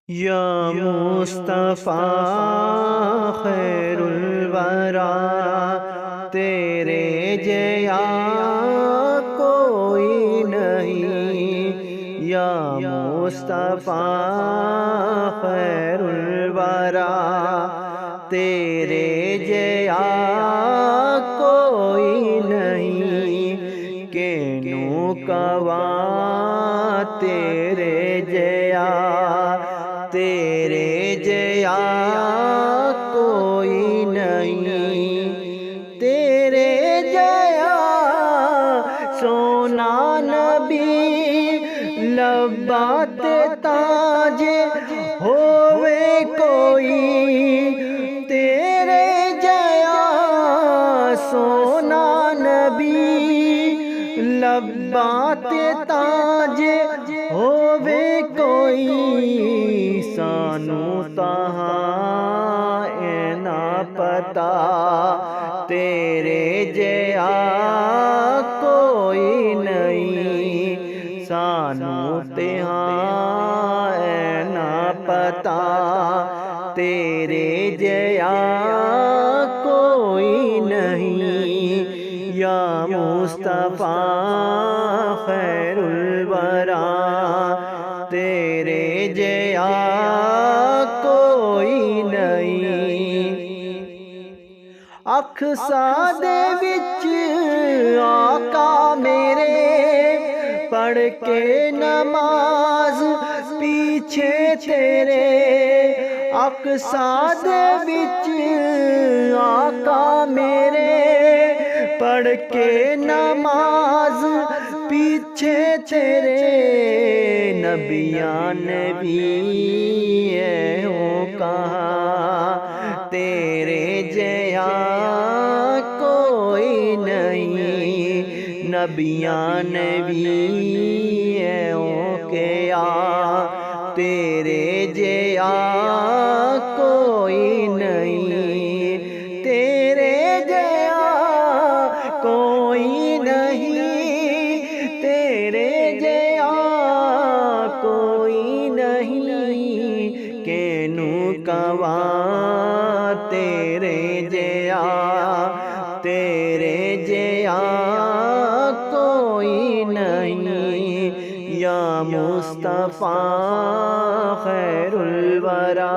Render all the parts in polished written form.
یا مصطفیٰ خیر الورا، تیرے جیا کوئی نہیں۔ یا مصطفیٰ خیر الورا، تیرے جیا کوئی نہیں۔ کینو کوا تیرے جیا، تیرے جیا کوئی نہیں۔ تیرے جیا سونا نبی لبات تاج ہووے کوئی۔ تیرے جیا سونا نبی لبات تاج ہووے کوئی۔ سانو تہاں اینا پتا تیرے جیا کوئی نہیں۔ سانو تہاں اینا پتا تیرے جیا کوئی نہیں۔ یا مصطفیٰ خیر الورا، تیرے جیا کوئی نہیں۔ اقصی دے وچ آقا میرے پڑھ کے نماز پیچھے تیرے۔ اقصی دے وچ آقا میرے پڑھ کے نماز پیچھے تیرے۔ نبیاں نے بھی ایہو کہا تیرے جیا کوئی نہیں۔ نبیاں نے بھی ایہو کہا تیرے جیا کوئی نہیں۔ تیرے جیا کوئی نہیں، تیرے جیا کوئی نہیں۔ کینو کوا تیرے جیا، تیرے جیا کوئی نہیں۔ یا مصطفیٰ خیر الورا،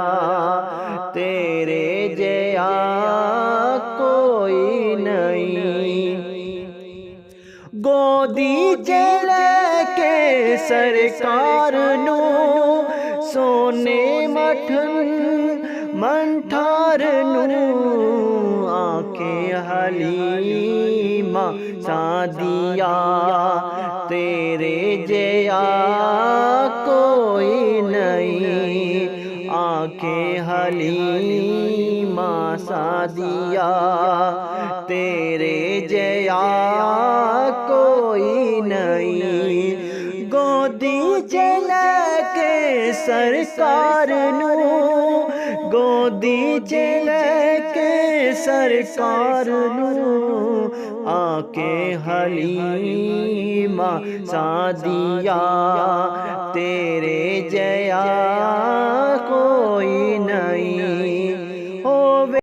تیرے جیا کوئی نہیں۔ گودی چلے کے سرکار نو سونے مٹھن منٹھار نو آنکھیں حلیمہ سعدیہ تیرے جیا کوئی نہیں۔ آنکھیں حلیمہ سعدیہ تیرے جیا کوئی نہیں۔ گودی چلے کے سرکار نو، گودی چلے کے سرکار نو آنکھیں حلیمہ سعدیہ تیرے جیا کوئی نہیں۔